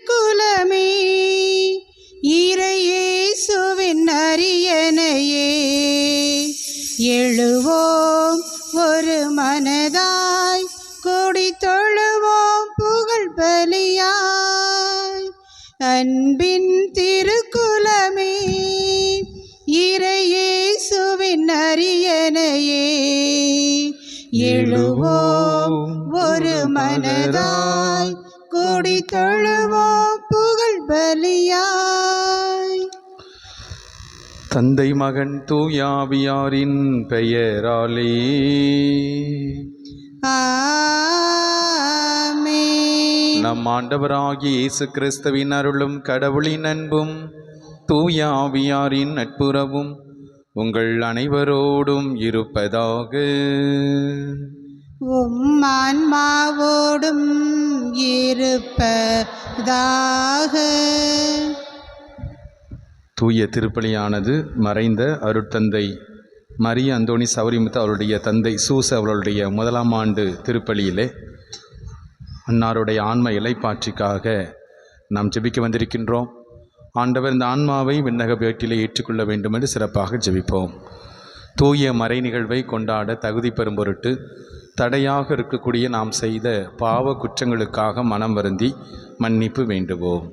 குலமே இறையேசுவின் அரியணையே எழுவோம் ஒரு மனதாய் கூடி தொழுவோம் புகழ் பலியாய். அன்பின் திருக்குலமே இறையேசுவின் அரியணையே எழுவோம் ஒரு மனதாய் கூடி தொழுவோம் புகழ் பலியாய். தந்தை மகன் தூயாவியாரின் பெயராலே ஆமென். நம் ஆண்டவராகிய இயேசு கிறிஸ்துவின் அருளும் கடவுளின் அன்பும் தூயாவியாரின் நட்புறவும் உங்கள் அனைவரோடும் இருப்பதாக. உம் ஆன்மாவோடும் இருப்பதாக. தூய திருப்பலியானது மறைந்த அருட்தந்தை மரிய அந்தோணி சௌரிமுத்து அவருடைய தந்தை சூச அவர்களுடைய 1ஆம் ஆண்டு திருப்பலியிலே அன்னாருடைய ஆன்ம இலைப்பாற்றிக்காக நாம் ஜெபிக்க வந்திருக்கின்றோம். ஆண்டவர் இந்த ஆன்மாவை விண்ணக வேட்டிலே ஏற்றுக்கொள்ள வேண்டும் என்று சிறப்பாக ஜெபிப்போம். தூய மறை நிகழ்வை கொண்டாட தகுதி பெறும் பொருட்டு தடையாக இருக்கக்கூடிய நாம் செய்த பாவ குற்றங்களுக்காக மனம் வருந்தி மன்னிப்பு வேண்டுவோம்.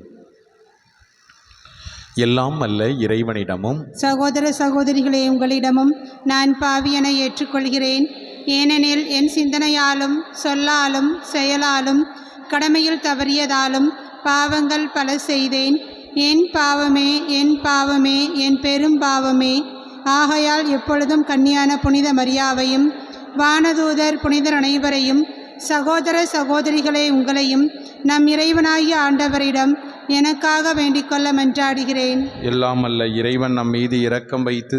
எல்லாம் அல்ல இறைவனிடமும் சகோதர சகோதரிகளே, உங்களிடமும் நான் பாவியனை ஏற்றுக்கொள்கிறேன். ஏனெனில் என் சிந்தனையாலும் சொல்லாலும் செயலாலும் கடமையில் தவறியதாலும் பாவங்கள் பல செய்தேன். என் பாவமே என் பாவமே என் பெரும் பாவமே. ஆகையால் எப்பொழுதும் கன்னியான புனித மரியாவையும் வானதூதர் புனிதர் அனைவரையும் சகோதர சகோதரிகளே உங்களையும் நம் இறைவனாகிய ஆண்டவரிடம் எனக்காக வேண்டிக்கொள்ள மன்றாடுகிறேன். எல்லாம் அல்ல இறைவன் நம் மீது இரக்கம் வைத்து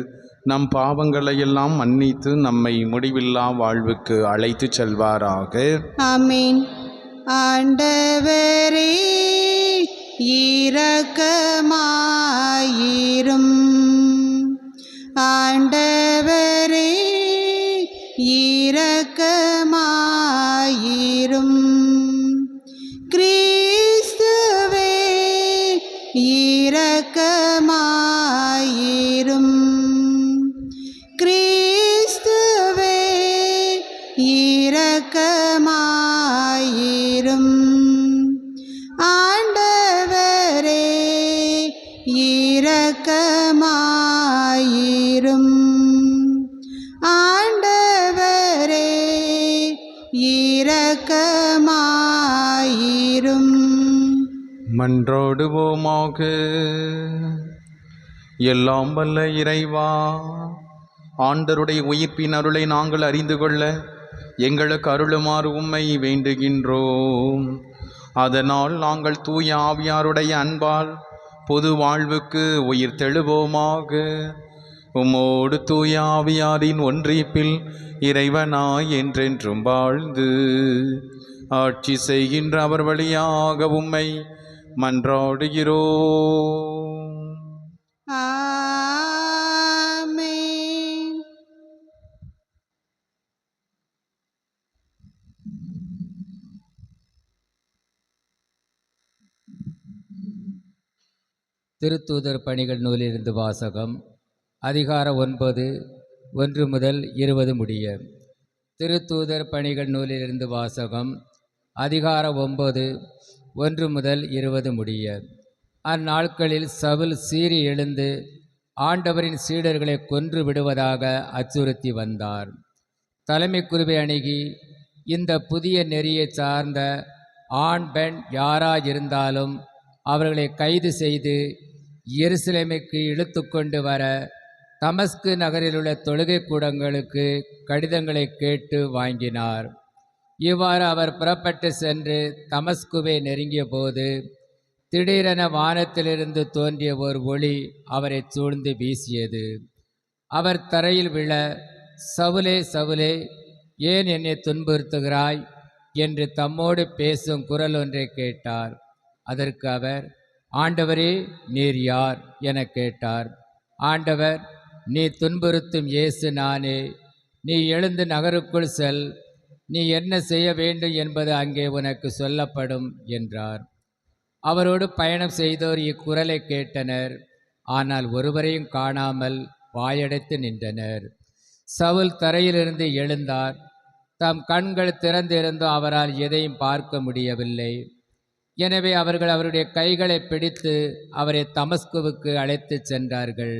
நம் பாவங்களை எல்லாம் மன்னித்து நம்மை முடிவில்லா வாழ்வுக்கு அழைத்து செல்வாராக. ஆமீன். ஆண்டவரே இரக்கமாயிரும். ஆண்டவரே இரக்கமாயிரும். கிறிஸ்துவே இரக்கமாயிரும். கிறிஸ்துவே இரக்கமாயிரும். ஆண்டவரே இரக்கமாயிரும். ஆண்டவரே இரக்கமாயிரும். மன்றாடுவோமாக. எல்லாம் வல்ல இறைவா, ஆண்டருடைய உயிர்ப்பின் அருளை நாங்கள் அறிந்து கொள்ள எங்களுக்கு அருளுமாறு உம்மை வேண்டுகின்றோம். அதனால் நாங்கள் தூய ஆவியாருடைய அன்பால் பொது வாழ்வுக்கு உயிர் தெழுவோமாக. உம்மோடு தூய ஆவியாரின் ஒன்றிப்பில் இறைவனாய் என்றென்றும் வாழ்ந்து ஆட்சி செய்கின்ற அவர் வழியாக உம்மை மன்றாடுகிறோம். ஆமென். திருத்தூதர் பணிகள் நூலிலிருந்து வாசகம். அதிகாரம் 9 1 முதல் 20 முடிய. திருத்தூதர் பணிகள் நூலிலிருந்து வாசகம். அதிகாரம் 9 1 முதல் 20 முடிய. அந்நாட்களில் சவுல் சீறி எழுந்து ஆண்டவரின் சீடர்களை கொன்று விடுவதாக அச்சுறுத்தி வந்தார். தலைமை குருவை அணுகி, இந்த புதிய நெறியை சார்ந்த ஆண் பெண் யாராயிருந்தாலும் அவர்களை கைது செய்து எருசலேமுக்கு இழுத்து கொண்டு வர தமஸ்கு நகரிலுள்ள தொழுகை கூடங்களுக்கு கடிதங்களை கேட்டு வாங்கினார். இவ்வாறு அவர் புறப்பட்டு சென்று தமஸ்குவை நெருங்கிய போது திடீரென வானத்திலிருந்து தோன்றிய ஒரு ஒளி அவரை சூழ்ந்து வீசியது. அவர் தரையில் விழ, சவுலே சவுலே, ஏன் என்னை துன்புறுத்துகிறாய் என்று தம்மோடு பேசும் குரல் ஒன்றை கேட்டார். அதற்கு அவர், ஆண்டவரே, நீர் யார் என கேட்டார். ஆண்டவர், நீ துன்புறுத்தும் இயேசு நானே. நீ எழுந்து நகருக்குள் செல். நீ என்ன செய்ய வேண்டும் என்பது அங்கே உனக்கு சொல்லப்படும் என்றார். அவரோடு பயணம் செய்தோர் இக்குரலை கேட்டனர். ஆனால் ஒருவரையும் காணாமல் வாயடைத்து நின்றனர். சவுல் தரையிலிருந்து எழுந்தார். தம் கண்கள் திறந்திருந்தும் அவரால் எதையும் பார்க்க முடியவில்லை. எனவே அவர்கள் அவருடைய கைகளை பிடித்து அவரை தமஸ்குவுக்கு அழைத்துச் சென்றார்கள்.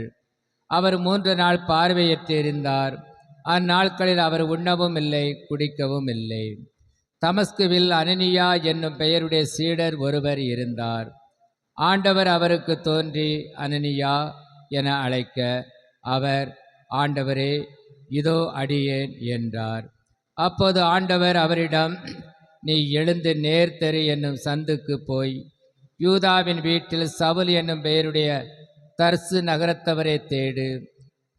அவர் 3 நாள் பார்வையற்றிருந்தார். அந்நாட்களில் அவர் உண்ணவும் இல்லை, குடிக்கவும் இல்லை. தமஸ்குவில் அனனியா என்னும் பெயருடைய சீடர் ஒருவர் இருந்தார். ஆண்டவர் அவருக்கு தோன்றி அனனியா என அழைக்க, அவர், ஆண்டவரே, இதோ அடியேன் என்றார். அப்போது ஆண்டவர் அவரிடம், நீ எழுந்து நேர்த்தெரு என்னும் சந்துக்கு போய் யூதாவின் வீட்டில் சவுல் என்னும் பெயருடைய தர்சு நகரத்தவரை தேடு.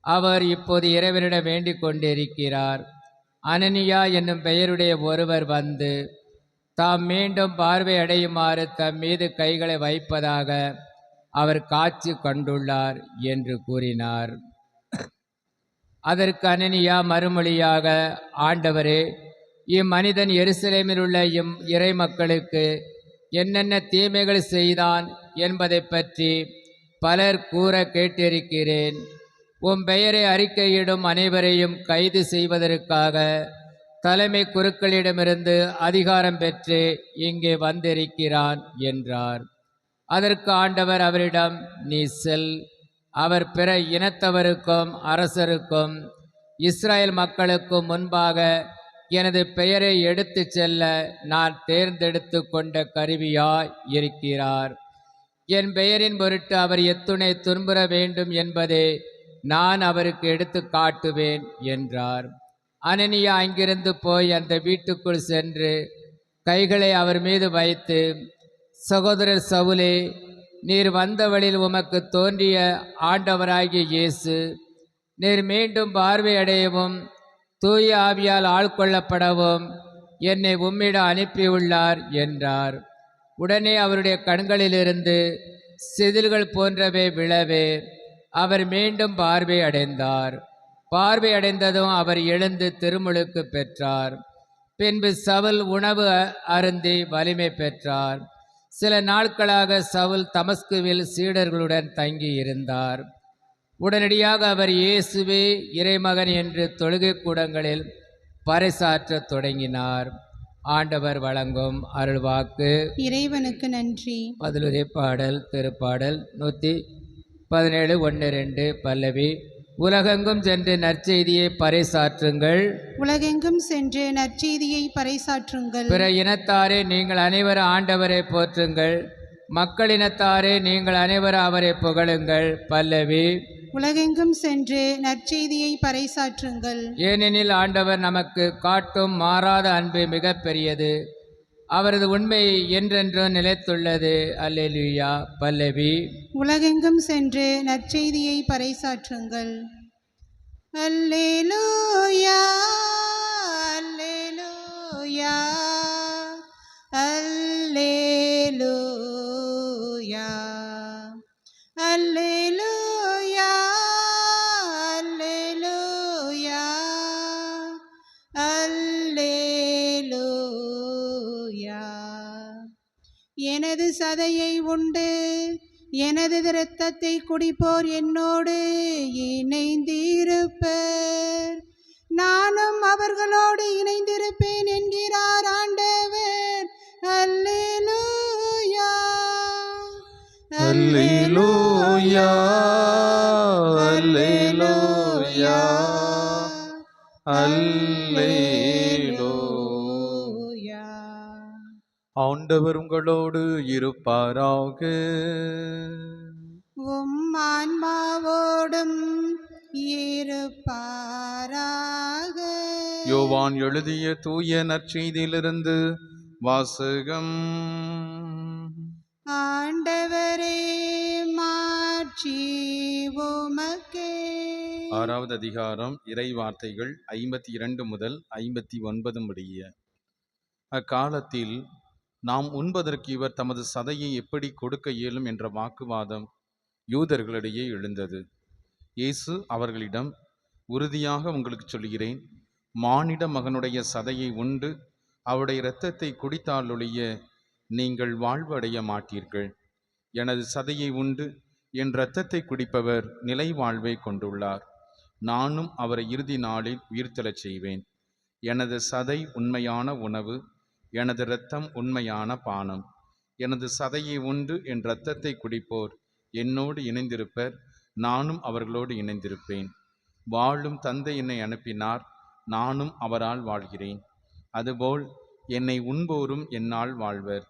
அவர் இப்போது இறைவனிடம் வேண்டிக் கொண்டிருக்கிறார். அனனியா என்னும் பெயருடைய ஒருவர் வந்து தாம் மீண்டும் பார்வை அடையுமாறு தம் மீது கைகளை வைப்பதாக அவர் காட்சி கண்டுள்ளார் என்று கூறினார். அதற்கு அனனியா மறுமொழியாக, ஆண்டவரே, இம்மனிதன் எருசலேமில் உள்ள இறை மக்களுக்கு என்னென்ன தீமைகள் செய்தான் என்பதை பற்றி பலர் கூற கேட்டிருக்கிறேன். உம் பெயரை அறிக்கையிடும் அனைவரையும் கைது செய்வதற்காக தலைமை குருக்களிடமிருந்து அதிகாரம் பெற்று இங்கே வந்திருக்கிறான் என்றார். அதற்கு ஆண்டவர் அவரிடம், நீ செல். அவர் பிற இனத்தவருக்கும் அரசருக்கும் இஸ்ரேல் மக்களுக்கும் முன்பாக எனது பெயரை எடுத்து செல்ல நான் தேர்ந்தெடுத்து கொண்ட கருவியாய் இருக்கிறார். என் பெயரின் பொருட்டு அவர் எத்துணை துன்புற வேண்டும் என்பதை நான் அவருக்கு எடுத்து காட்டுவேன் என்றார். அனனியா அங்கிருந்து போய் அந்த வீட்டுக்குள் சென்று கைகளை அவர் மீது வைத்து, சகோதரர் சவுலே, நீர் வந்த வழியில் உமக்கு தோன்றிய ஆண்டவராகிய இயேசு நீர் மீண்டும் பார்வை அடையவும் தூய ஆவியால் ஆள்கொள்ளப்படவும் என்னை உம்மிடம் அனுப்பியுள்ளார் என்றார். உடனே அவருடைய கண்களிலிருந்து செதில்கள் போன்றவை விழவே அவர் மீண்டும் பார்வை அடைந்தார். பார்வை அடைந்ததும் அவர் எழுந்து திருமுழுக்கு பெற்றார். பின்பு சவுல் உணவு அருந்தி வலிமை பெற்றார். சில நாட்களாக சவுல் தமஸ்குவில் சீடர்களுடன் தங்கி இருந்தார். உடனடியாக அவர் இயேசுவே இறைமகன் என்று தொழுகை கூடங்களில் பறைசாற்றத் தொடங்கினார். ஆண்டவர் வழங்கும் அருள்வாக்கு. இறைவனுக்கு நன்றி. பதிலுரை பாடல். திருப்பாடல் 117 1-2 பல்லவி. உலகெங்கும் சென்று நற்செய்தியை பறைசாற்றுங்கள். உலகெங்கும் சென்று நற்செய்தியை பறைசாற்றுங்கள். பிற இனத்தாரே, நீங்கள் அனைவரும் ஆண்டவரை போற்றுங்கள். மக்களினத்தாரே, நீங்கள் அனைவரும் அவரை புகழுங்கள். பல்லவி. உலகெங்கும் சென்று நற்செய்தியை பறைசாற்றுங்கள். ஏனெனில் ஆண்டவர் நமக்கு காட்டும் மாறாத அன்பு மிக பெரியது. அவரது உண்மை என்றென்றும் நிலைத்துள்ளது. அல்லேலூயா. பல்லவி. உலகெங்கும் சென்று நற்செய்தியை பறைசாற்றுங்கள். அல்லேலூயா, அல்லேலூயா, அல்லேலூயா, அல்லேலூயா, அல்லேலூயா, அல்லேலூயா. எனது சதையை உண்டு எனது இரத்தத்தை குடிப்போர் என்னோடு இணைந்திருப்பர், நானும் அவர்களோடு இணைந்திருப்பேன் என்கிறார் ஆண்டவர். அல்லேலூயா, அல்லேலூயா, அல்லேலூயா, அல்லேலூயா. ஆண்டவர் உங்களோடு இருப்பாராக. உம் ஆன்மாவோடும் இருப்பாராக. யோவான் எழுதிய தூய நற்செய்தியிலிருந்து வாசகம். ஆண்டவரே, மாட்சி உமக்கே. 6வது அதிகாரம். இறை வார்த்தைகள் 52 முதல் 59 முடிய. அக்காலத்தில் நாம் உண்பதற்கு இவர் தமது சதையை எப்படி கொடுக்க இயலும் என்ற வாக்குவாதம் யூதர்களிடையே எழுந்தது. இயேசு அவர்களிடம், உறுதியாக உங்களுக்கு சொல்கிறேன், மானிட மகனுடைய சதையை உண்டு அவருடைய இரத்தத்தை குடித்தாலொழிய நீங்கள் வாழ்வு அடைய மாட்டீர்கள். எனது சதையை உண்டு என் இரத்தத்தை குடிப்பவர் நிலை வாழ்வை கொண்டுள்ளார். நானும் அவரை இறுதி நாளில் உயிர்த்தெழச் செய்வேன். எனது சதை உண்மையான உணவு, எனது இரத்தம் உண்மையான பானம். எனது சதையை உண்டு என் இரத்தத்தை குடிப்போர் என்னோடு இணைந்திருப்பர், நானும் அவர்களோடு இணைந்திருப்பேன். வாழும் தந்தை என்னை அனுப்பினார், நானும் அவரால் வாழ்கிறேன். அதுபோல் என்னை உண்போரும் என்னால் வாழ்வர்.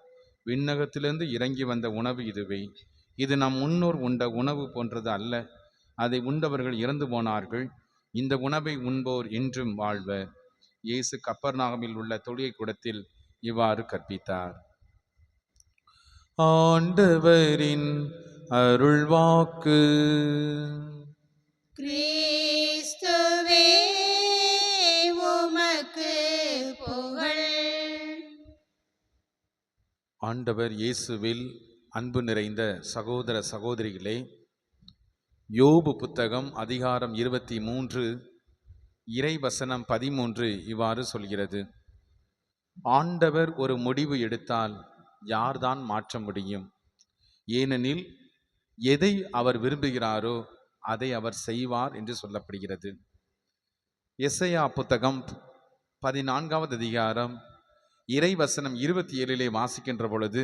விண்ணகத்திலிருந்து இறங்கி வந்த உணவு இதுவே. இது நம் முன்னோர் உண்ட உணவு போன்றது அல்ல. அதை உண்டவர்கள் இறந்து போனார்கள். இந்த உணவை உண்போர் என்றும் வாழ்வர். இயேசு கப்பர்நாகமில் உள்ள தொழுகை கூடத்தில் இவ்வாறு கற்பித்தார். ஆண்டவரின் அருள்வாக்கு. கிறிஸ்துவே உமக்கு புகழ். ஆண்டவர் இயேசுவில் அன்பு நிறைந்த சகோதர சகோதரிகளே, யோபு புத்தகம் அதிகாரம் 23 இறைவசனம் 13 இவ்வாறு சொல்கிறது. ஆண்டவர் ஒரு முடிவு எடுத்தால் யார்தான் மாற்ற முடியும்? ஏனெனில் எதை அவர் விரும்புகிறாரோ அதை அவர் செய்வார் என்று சொல்லப்படுகிறது. எசையா புத்தகம் 14வது அதிகாரம் இறைவசனம் 27 வாசிக்கின்ற பொழுது,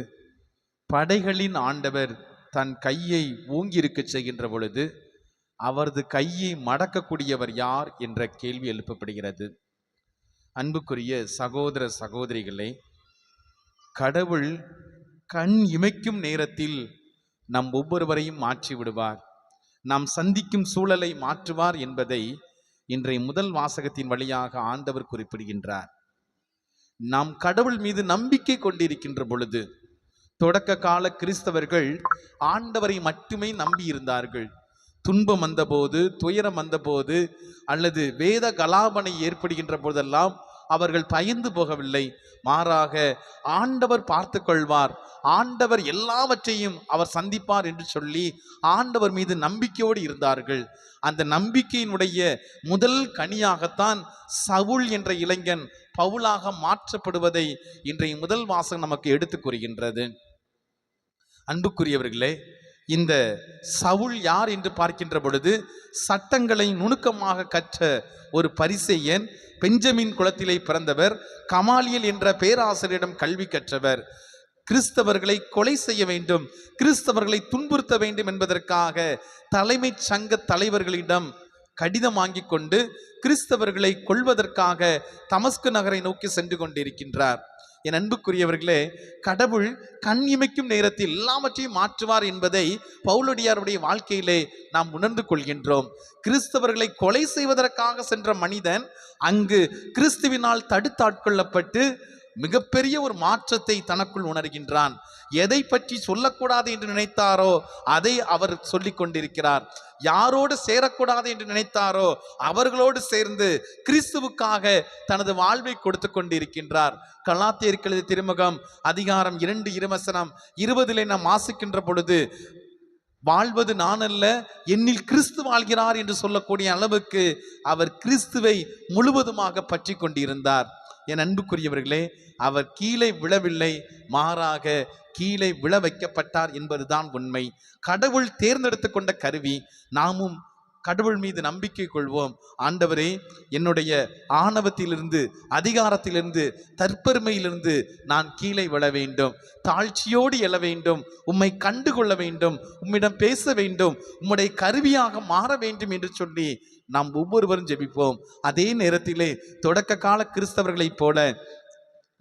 படைகளின் ஆண்டவர் தன் கையை ஓங்கியிருக்க செய்கின்ற பொழுது அவரது கையை மடக்கக்கூடியவர் யார் என்ற கேள்வி எழுப்பப்படுகிறது. அன்புக்குரிய சகோதர சகோதரிகளே, கடவுள் கண் இமைக்கும் நேரத்தில் நம் ஒவ்வொருவரையும் மாற்றி விடுவார், நாம் சந்திக்கும் சூழலை மாற்றுவார் என்பதை இன்றைய முதல் வாசகத்தின் வழியாக ஆண்டவர் குறிப்பிடுகின்றார். நாம் கடவுள் மீது நம்பிக்கை கொண்டிருக்கின்ற பொழுது, தொடக்க கால கிறிஸ்தவர்கள் ஆண்டவரை மட்டுமே நம்பி இருந்தார்கள். துன்பம் வந்தபோது, துயரம் வந்தபோது, அல்லது வேத கலாபனை ஏற்படுகின்ற போதெல்லாம் அவர்கள் பயந்து போகவில்லை. மாறாக ஆண்டவர் பார்த்து கொள்வார், ஆண்டவர் எல்லாவற்றையும் அவர் சந்திப்பார் என்று சொல்லி ஆண்டவர் மீது நம்பிக்கையோடு இருந்தார்கள். அந்த நம்பிக்கையினுடைய முதல் கனியாகத்தான் சவுல் என்ற இளைஞன் பவுலாக மாற்றப்படுவதை இன்றைய முதல் வாசகம் நமக்கு எடுத்து கூறுகின்றது. அன்புக்குரியவர்களே, இந்த சவுல் யார் என்று பார்க்கின்ற பொழுது, சட்டங்களை நுணுக்கமாக கற்ற ஒரு பரிசேயன், பெஞ்சமின் குலத்திலே பிறந்தவர், கமாலியல் என்ற பேராசிரியரிடம் கல்வி கற்றவர். கிறிஸ்தவர்களை கொலை செய்ய வேண்டும், கிறிஸ்தவர்களை துன்புறுத்த வேண்டும் என்பதற்காக தலைமைச் சங்க தலைவர்களிடம் கடிதம் வாங்கி கொண்டு கிறிஸ்தவர்களை கொல்வதற்காக தமஸ்கு நகரை நோக்கி சென்று கொண்டிருக்கின்றார். என் அன்புக்குரியவர்களே, கடவுள் கண் இமைக்கும் நேரத்தில் எல்லாவற்றையும் மாற்றுவார் என்பதை பவுலடியாருடைய வாழ்க்கையிலே நாம் உணர்ந்து கொள்கின்றோம். கிறிஸ்தவர்களை கொலை செய்வதற்காக சென்ற மனிதன் அங்கு கிறிஸ்துவினால் தடுத்தாட்கொள்ளப்பட்டு மிகப்பெரிய ஒரு மாற்றத்தை தனக்குள் உணர்கின்றான். எதை பற்றி சொல்லக்கூடாது என்று நினைத்தாரோ அதை அவர் சொல்லிக் கொண்டிருக்கிறார். யாரோடு சேரக்கூடாது என்று நினைத்தாரோ அவர்களோடு சேர்ந்து கிறிஸ்துவுக்காக தனது வாழ்வை கொடுத்து கொண்டிருக்கின்றார். கலாத்தியருக்கு எழுதிய திருமுகம் அதிகாரம் 2 இறைவசனம் 20 நாம் வாசிக்கின்ற பொழுது, வாழ்வது நான் அல்ல, என்னில் கிறிஸ்து வாழ்கிறார் என்று சொல்லக்கூடிய அளவுக்கு அவர் கிறிஸ்துவை முழுவதுமாக பற்றி கொண்டிருந்தார். என் அன்புக்குரியவர்களே, அவர் கீழே விழவில்லை, மாறாக கீழே விழ வைக்கப்பட்டார் என்பதுதான் உண்மை. கடவுள் தேர்ந்தெடுத்து கொண்ட கருவி. நாமும் கடவுள் மீது நம்பிக்கை கொள்வோம். ஆண்டவரே, என்னுடைய ஆணவத்திலிருந்து, அதிகாரத்திலிருந்து, தற்பெருமையிலிருந்து நான் கீழே விழ வேண்டும், தாழ்ச்சியோடு எழ வேண்டும், உம்மை கண்டுகொள்ள வேண்டும், உம்மிடம் பேச வேண்டும், உம்முடைய கருவியாக மாற வேண்டும் என்று சொல்லி நாம் ஒவ்வொருவரும் ஜெபிப்போம். அதே நேரத்திலே தொடக்க கால கிறிஸ்தவர்களைப் போல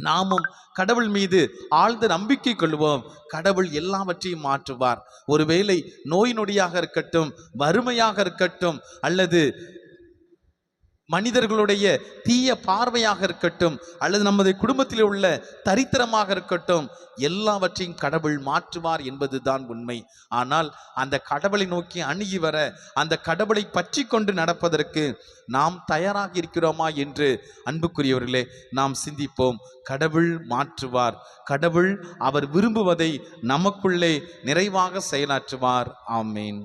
நாமும் கடவுள் மீது ஆழ்ந்த நம்பிக்கை கொள்வோம். கடவுள் எல்லாவற்றையும் மாற்றுவார். ஒருவேளை நோய் நொடியாக இருக்கட்டும், வறுமையாக இருக்கட்டும், அல்லது மனிதர்களுடைய தீய பார்வையாக இருக்கட்டும், அல்லது நமது குடும்பத்தில் உள்ள தரித்திரமாக இருக்கட்டும், எல்லாவற்றையும் கடவுள் மாற்றுவார் என்பதுதான் உண்மை. ஆனால் அந்த கடவுளை நோக்கி அணுகி வர, அந்த கடவுளை பற்றி கொண்டு நடப்பதற்கு நாம் தயாராக இருக்கிறோமா என்று அன்புக்குரியவர்களே நாம் சிந்திப்போம். கடவுள் மாற்றுவார். கடவுள் அவர் விரும்புவதை நமக்குள்ளே நிறைவாக செயலாற்றுவார். ஆமேன்.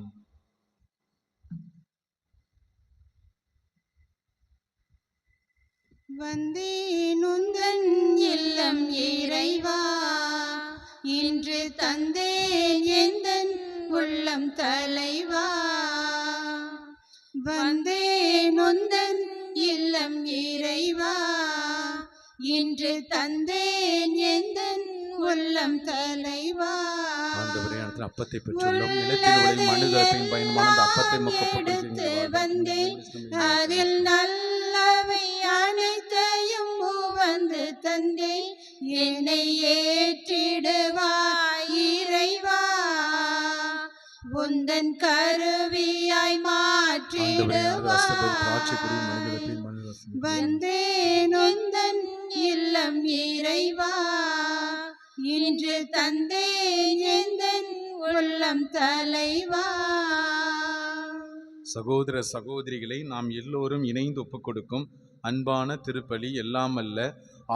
வந்தேன் உந்தன் இல்லம் இறைவா, இன்று தந்தேன் எந்தன் உள்ளம் தலைவா. வந்தேன் உந்தன் இல்லம் இறைவா, இன்று தந்தேன் எந்தன் உள்ளம் தலைவா. ஆண்டவரே, அந்த அப்பத்தை பெற்றுள்ளோம். நிலத்தில் உள்ள மனிதர்களின் பயணமான அந்த அப்பத்தை எடுத்து வந்தேன், அதில் நல்லவை அனைத்தையும் உவந்து தந்தேன். என்னை ஏற்றிடுவாய் இறைவா, உந்தன் கருவியாய் மாற்றிடுவாய். வந்தேன் உந்தன் இல்லம் இறைவா, இன்று தந்தேன் எந்தன் உள்ளம் தலைவா. சகோதர சகோதரிகளை நாம் எல்லோரும் இணைந்து ஒப்புக் கொடுக்கும் அன்பான திருப்பலி எல்லாமல்ல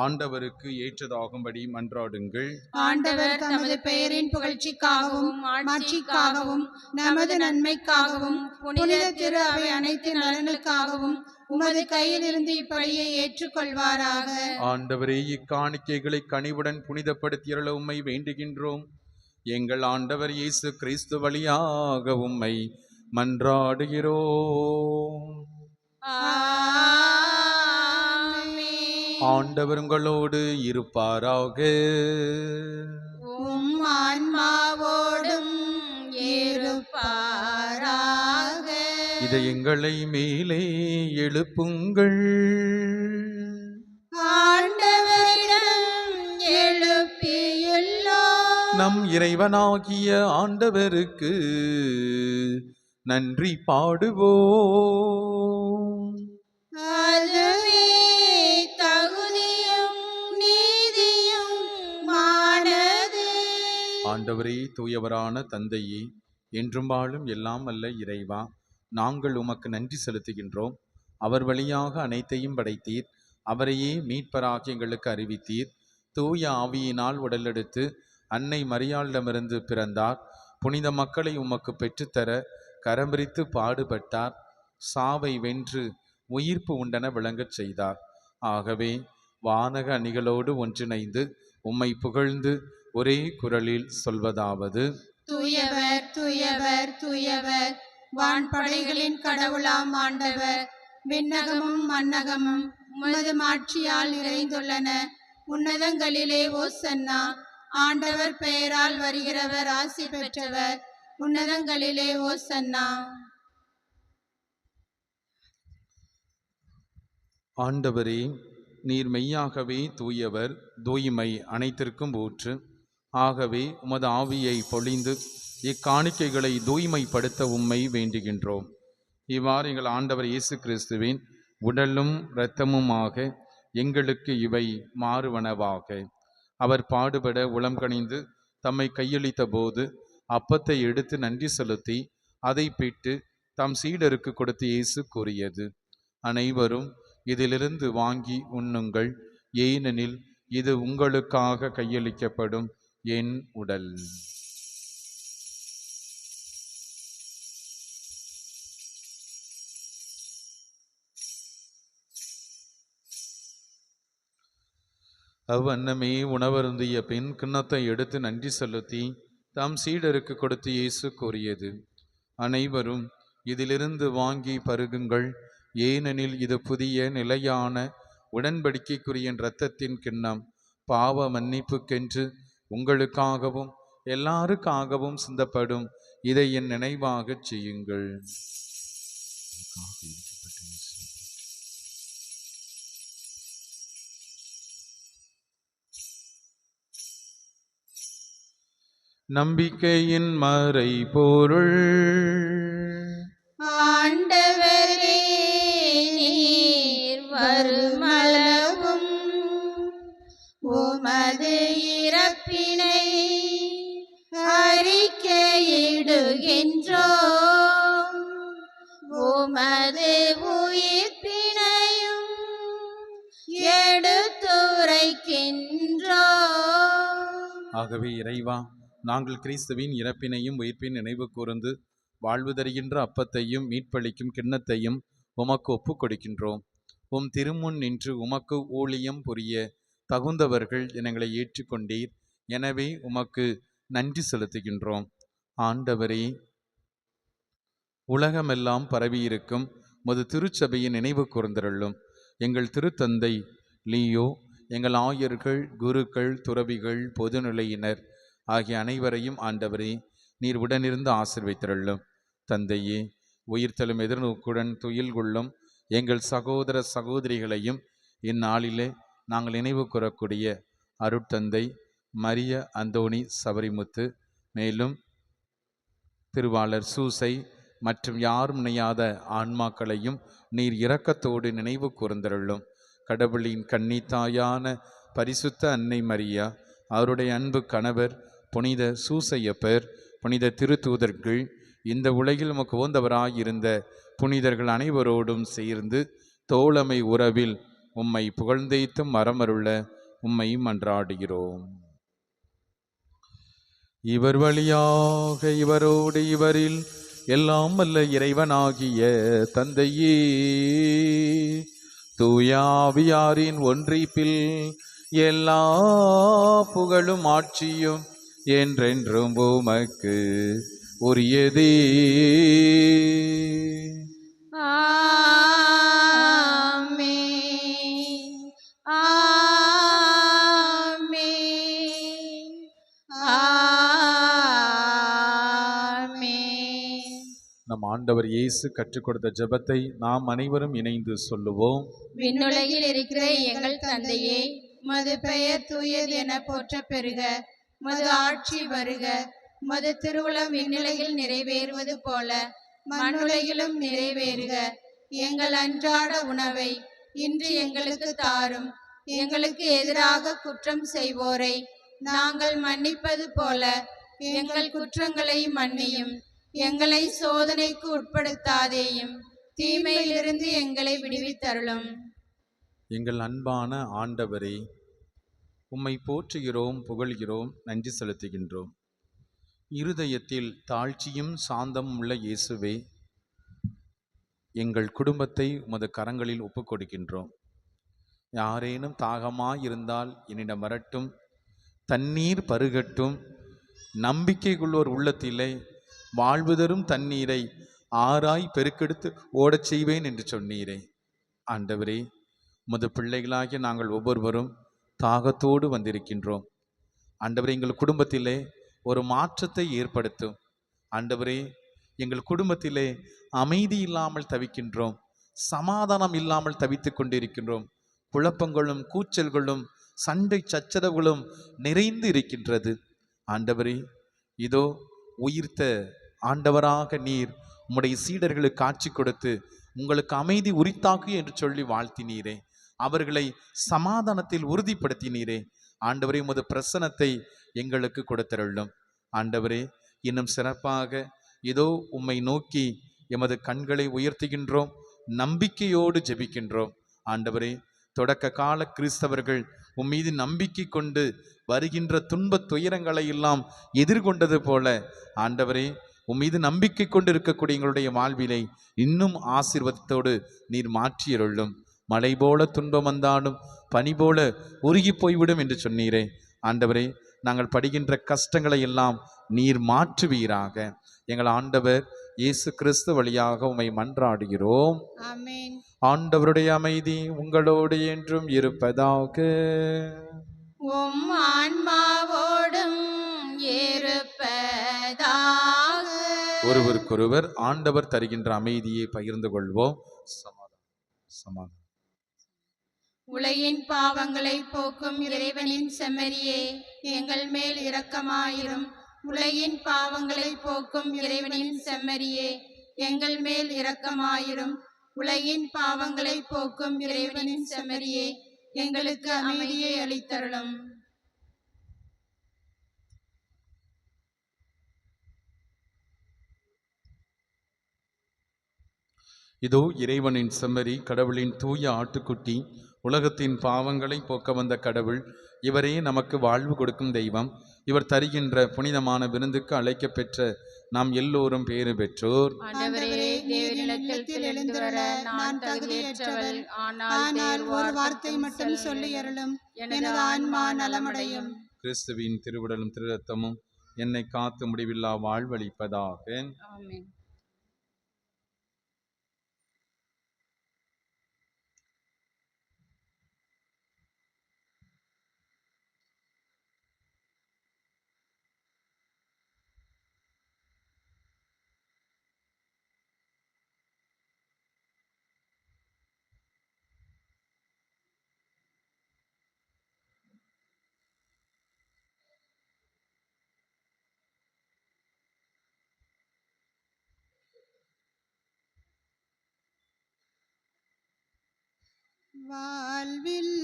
ஆண்டவருக்கு ஏற்றதாகும்படி மன்றாடுங்கள். ஆண்டவர் தமது பெயரின் புகழ்ச்சிக்காகவும் மாட்சிக்காகவும் நமது நன்மைக்காகவும் புனித திரு அவை அனைத்து நலனுக்காகவும் உமது கையில் இருந்து இப்படியை ஏற்றுக்கொள்வாராக. ஆண்டவரே, இக்காணிக்கைகளை கனிவுடன் புனிதப்படுத்தியருள உம்மை வேண்டுகின்றோம். எங்கள் ஆண்டவர் இயேசு கிறிஸ்து வழியாக உம்மை மன்றாடுகிறோம். ஆண்டவர் உங்களோடு இருப்பாராக. உம் ஆன்மாவோடும் இருப்பாராக. இதை எங்களை மேலே எழுப்புங்கள். ஆண்டவரிடம் எழுப்பியுள்ளோம். நம் இறைவனாகிய ஆண்டவருக்கு நன்றி பாடுவோம். அதுவே தகுதியும் நீதியும் மானது. ஆண்டவரே, தூயவரான தந்தையே, என்றும் வாழும் எல்லாம் அல்ல இறைவா, நாங்கள் உமக்கு நன்றி செலுத்துகின்றோம். அவர் வழியாக அனைத்தையும் படைத்தீர், அவரையே மீட்பராக எங்களுக்கு அறிவித்தீர். தூய ஆவியினால் உடலெடுத்து அன்னை மரியாளிடமிருந்து பிறந்தார். புனித மக்களை உமக்கு பெற்றுத்தர கரம்பிரித்து பாடுபட்டார். சாவை வென்று உயிர்ப்பு உண்டென விளங்கச் செய்தார். ஆகவே வானக அணிகளோடு ஒன்றிணைந்து உம்மை புகழ்ந்து ஒரே குரலில் சொல்வதாவது: தூயவர் தூயவர் தூயவர், வான்படைகளின் கடவுளாம் ஆண்டவர். விண்ணகமும் மண்ணகமும் உமது மாட்சியால் நிறைந்துள்ளன. உன்னதங்களிலே ஓசன்னா. ஆண்டவர் பெயரால் வருகிறவர் ஆசி பெற்றவர். உன்னதங்களிலே ஓசன்னா. ஆண்டவரே, நீர் மெய்யாகவே தூயவர், தூய்மை அனைத்திற்கும் ஊற்று. ஆகவே உமது ஆவியை பொழிந்து இக்காணிக்கைகளை தூய்மைப்படுத்த உம்மை வேண்டுகின்றோம். இவ்வாறு எங்கள் ஆண்டவர் இயேசு கிறிஸ்துவின் உடலும் இரத்தமுமாக எங்களுக்கு இவை மாறுவனவாக. அவர் பாடுபட உளம் கனிந்து தம்மை கையளித்த போது அப்பத்தை எடுத்து நன்றி செலுத்தி அதை பிட்டு தம் சீடருக்கு கொடுத்து இயேசு கூறியது: அனைவரும் இதிலிருந்து வாங்கி உண்ணுங்கள், ஏனெனில் இது உங்களுக்காக கையளிக்கப்படும் என் உடல். அவ்வண்ணமே உணவருந்திய பின் கிண்ணத்தை எடுத்து நன்றி செலுத்தி தாம் சீடருக்கு கொடுத்து இயேசு கூறியது: அனைவரும் இதிலிருந்து வாங்கி பருகுங்கள், ஏனெனில் இது புதிய நிலையான உடன்படிக்கைக்குரிய இரத்தத்தின் கிண்ணம். பாவ மன்னிப்புக்கென்று உங்களுக்காகவும் எல்லாருக்காகவும் சிந்தப்படும். இதை என் நினைவாகச் செய்யுங்கள். நம்பிக்கையின் மறைபொருள். ஆண்டவரே, நீர் வருமளவும் உமது இறப்பினை அறிக்கையிடுகின்றோம், உமது உயிர்ப்பினையும் எடுத்துரைக்கின்றோம். ஆகவே இறைவா, நாங்கள் கிறிஸ்துவின் இறப்பினையும் உயிர்ப்பின் நினைவு கூர்ந்து வாழ்வு தருகின்ற அப்பத்தையும் மீட்பளிக்கும் கிண்ணத்தையும் உமக்கு ஒப்பு கொடுக்கின்றோம். உம் திருமுன் நின்று உமக்கு ஊழியம் புரிய தகுந்தவர்கள் எங்களை ஏற்றுக்கொண்டீர். எனவே உமக்கு நன்றி செலுத்துகின்றோம். ஆண்டவரே, உலகமெல்லாம் பரவியிருக்கும் உமது திருச்சபையின் நினைவு கூர்ந்தருளும். எங்கள் திருத்தந்தை லீயோ, எங்கள் ஆயர்கள், குருக்கள், துறவிகள், பொதுநிலையினர் ஆகிய அனைவரையும் ஆண்டவரே நீர் உடனிருந்து ஆசீர்வதித்தருளும். தந்தையே, உயிர்த்தெழும் எதிர்நோக்குடன் துயில் கொள்ளும் எங்கள் சகோதர சகோதரிகளையும் இந்நாளிலே நாங்கள் நினைவு கூறக்கூடிய அருட்தந்தை மரிய அந்தோணி சவரிமுத்து, மேலும் திருவாளர் சூசை மற்றும் யாரும் நினையாத ஆன்மாக்களையும் நீர் இரக்கத்தோடு நினைவு கூர்ந்தருளும். கடவுளின் கன்னித்தாயான பரிசுத்த அன்னை மரியா, அவருடைய அன்பு கணவர் புனித சூசையப்பர், புனித திருத்தூதர்கள், இந்த உலகில் உமக்கு உகந்தவராயிருந்த புனிதர்கள் அனைவரோடும் சேர்ந்து தோழமை உறவில் உம்மை புகழ்ந்தேத்தும் மரமருள உம்மை மன்றாடுகிறோம். இவர் வழியாக இவரோடு இவரில் எல்லாம் வல்ல இறைவனாகிய தந்தையே, தூயாவியாரின் ஒன்றிப்பில் எல்லா புகழும் ஆட்சியும் என்றென்றும் உமக்கு உரியதே. ஆமென். ஆமென். ஆமென். நம் ஆண்டவர் இயேசு கற்றுக் கொடுத்த ஜெபத்தை நாம் அனைவரும் இணைந்து சொல்லுவோம். விண்ணுலகில் இருக்கிற எங்கள் தந்தையே, உமது பெயர் தூயது என போற்ற பெறுக. உமது ஆட்சி வருக. உமது திருவுளம் விண்ணுலகில் நிறைவேறுவது போல மண்ணுலகிலும் நிறைவேறுக. எங்கள் அன்றாட உணவை இன்று எங்களுக்கு தாரும். எங்களுக்கு எதிராக குற்றம் செய்வோரை நாங்கள் மன்னிப்பது போல எங்கள் குற்றங்களை மன்னியும். எங்களை சோதனைக்கு உட்படுத்தாதேயும், தீமையிலிருந்து எங்களை விடுவித்தருளும். எங்கள் அன்பான ஆண்டவரே, உம்மை போற்றுகிறோம், புகழ்கிறோம், நன்றி செலுத்துகின்றோம். இருதயத்தில் தாழ்ச்சியும் சாந்தமும் உள்ள இயேசுவே, எங்கள் குடும்பத்தை உமது கரங்களில் ஒப்புக் கொடுக்கின்றோம். யாரேனும் தாகமாயிருந்தால் என்னிடம் வரட்டும், தண்ணீர் பருகட்டும். நம்பிக்கை கொள்வோர் உள்ளத்திலே வாழ்வு தரும் தண்ணீரை ஆராய் பெருக்கெடுத்து ஓடச் செய்வேன் என்று சொன்னீரே. ஆண்டவரே, உமது பிள்ளைகளாகிய நாங்கள் ஒவ்வொருவரும் தாகத்தோடு வந்திருக்கின்றோம். ஆண்டவரே, எங்கள் குடும்பத்திலே ஒரு மாற்றத்தை ஏற்படுத்தும். ஆண்டவரே, எங்கள் குடும்பத்திலே அமைதி இல்லாமல் தவிக்கின்றோம், சமாதானம் இல்லாமல் தவித்துக் கொண்டிருக்கின்றோம். குழப்பங்களும் கூச்சல்களும் சண்டை சச்சரவுகளும் நிறைந்து இருக்கின்றது. ஆண்டவரே, இதோ உயிர்த்த ஆண்டவராக நீர் உம்முடைய சீடர்களுக்கு காட்சி கொடுத்து உங்களுக்கு அமைதி உரித்தாக்கு என்று சொல்லி வாழ்த்தினீரே. அவர்களை சமாதானத்தில் உறுதிப்படுத்தினீரே. ஆண்டவரே, உமது பிரசன்னத்தை எங்களுக்கு கொடுத்தருளும். ஆண்டவரே, இன்னும் சிறப்பாக இதோ உம்மை நோக்கி எமது கண்களை உயர்த்துகின்றோம், நம்பிக்கையோடு ஜெபிக்கின்றோம். ஆண்டவரே, தொடக்க கால கிறிஸ்தவர்கள் உம்மீது நம்பிக்கை கொண்டு வருகின்ற துன்ப துயரங்களை எல்லாம் எதிர்கொண்டது போல ஆண்டவரே, உம்மீது நம்பிக்கை கொண்டு இருக்கக்கூடிய எங்களுடைய வாழ்விலை இன்னும் ஆசீர்வாதத்தோடு நீர் மாற்றியருளும். மழை போல துன்பம் வந்தாலும் பனி போல உருகி போய்விடும் என்று சொன்னீரே. ஆண்டவரே, நாங்கள் படுகின்ற கஷ்டங்களை எல்லாம் நீர் மாற்றுவீராக. எங்கள் ஆண்டவர் இயேசு கிறிஸ்து வழியாக உம்மை மன்றாடுகிறோம். ஆமென். ஆண்டவருடைய அமைதி உங்களோடு என்றும் இருப்பதாக. உம் ஆன்மாவோடும் இருப்பதாக. ஒருவருக்கொருவர் ஆண்டவர் தருகின்ற அமைதியை பகிர்ந்து கொள்வோம். சமாதானம். உலகின் பாவங்களை போக்கும் இறைவனின் செம்மறியே, எங்கள் மேல் இரக்கமாயிரும். உலகின் பாவங்களை போக்கும் இறைவனின் செம்மறியே, எங்கள் மேல் இரக்கமாயிரும். உலகின் பாவங்களை போக்கும் இறைவனின் செம்மறியே, எங்களுக்கு அமைதியை அளித்தருளும். இதோ இறைவனின் செம்மறி, கடவுளின் தூய ஆட்டுக்குட்டி, உலகத்தின் பாவங்களை போக்க வந்த கடவுள். இவரே நமக்கு வாழ்வு கொடுக்கும் தெய்வம். இவர் தருகின்ற புனிதமான விருந்துக்கு அழைக்க பெற்ற நாம் எல்லோரும் பேறு பெற்றோர். ஆண்டவரே, தேவனிடத்தில் எழுந்து வர நான் தகுதியற்றவள். ஆனால் ஒரு வார்த்தை மட்டும் சொல்லி அருளும், எனது ஆன்மா நலமடையும். கிறிஸ்துவின் திருவுடலும் திரு ரத்தமும் என்னை காத்து முடிவில்லா வாழ்வளிப்பதாக. ஆமென். வாழ்வில்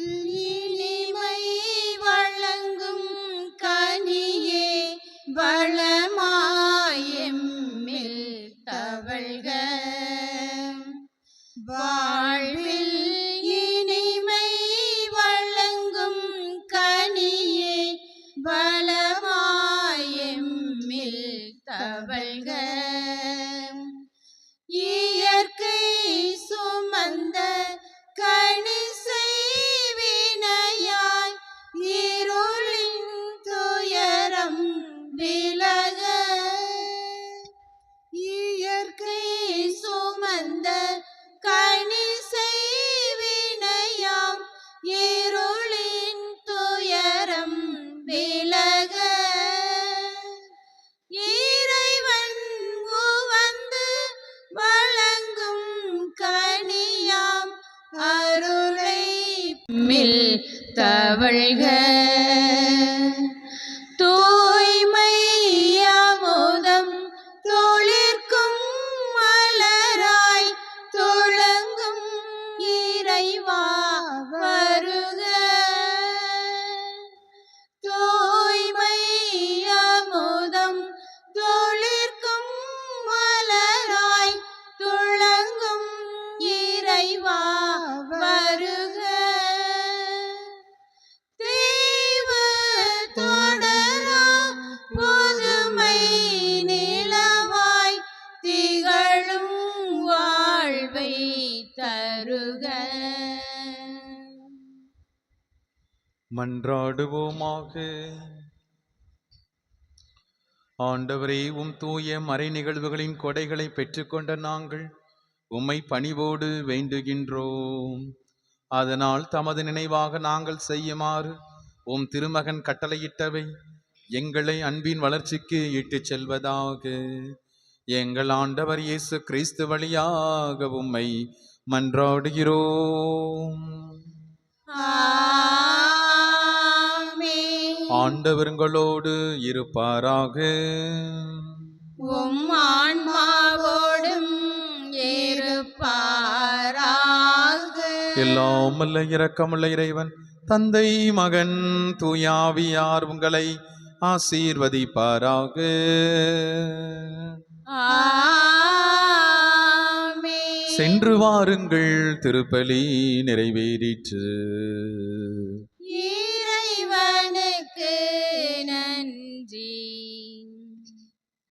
இனிமை வழங்கும் கனியே வளமாயெம்மில் தவழ்க. வாழ்வில் இனிமை வழங்கும் கனியே வளமாயெம்மில் தவழ்க. இயற்கை சுமந்த கணிசை வினையாய் இருளின் துயரம் விலக. இயற்கை சுமந்த கணிசை வினையாம் இருளின் துயரம் விலக. இறைவன் உவந்து வழங்கும் கனியாம் அருளை மில் தவழ்க. தூய்மை அமுதம் துளிர்க்கும் மலராய் துளங்கும் இறைவா வருக. தூய்மை அமுதம் துளிர்க்கும் மலராய் துளங்கும் இறைவா வருக. தீவு தொடரா புதுமை நிலவாய் திகழும் வாழ்வை தருக. மன்றாடுவோமாக. ஆண்டவரே, தூய மறை நிகழ்வுகளின் கொடைகளை பெற்றுக்கொண்ட நாங்கள் உம்மை பணிவோடு வேண்டுகின்றோம். அதனால் தமது நினைவாக நாங்கள் செய்யுமாறு திருமகன் கட்டளையிட்டவை எங்களை அன்பின் வளர்ச்சிக்கு இட்டுச் செல்வதாக. எங்கள் ஆண்டவர் இயேசு கிறிஸ்து வழியாக உம்மை மன்றாடுகிறோம். ஆண்டவர்களோடு இருப்பாராக. உம் ஆன்மாவோடும் இருப்பாராக. எல்லாம் வல்ல இரக்கமுள்ள இறைவன் தந்தை மகன் தூயாவியார் உங்களை ஆசீர்வதிப்பாராக. ஆமென். சென்று வாருங்கள், திருப்பலி நிறைவேறிற்று. இறைவனுக்கு நன்றி.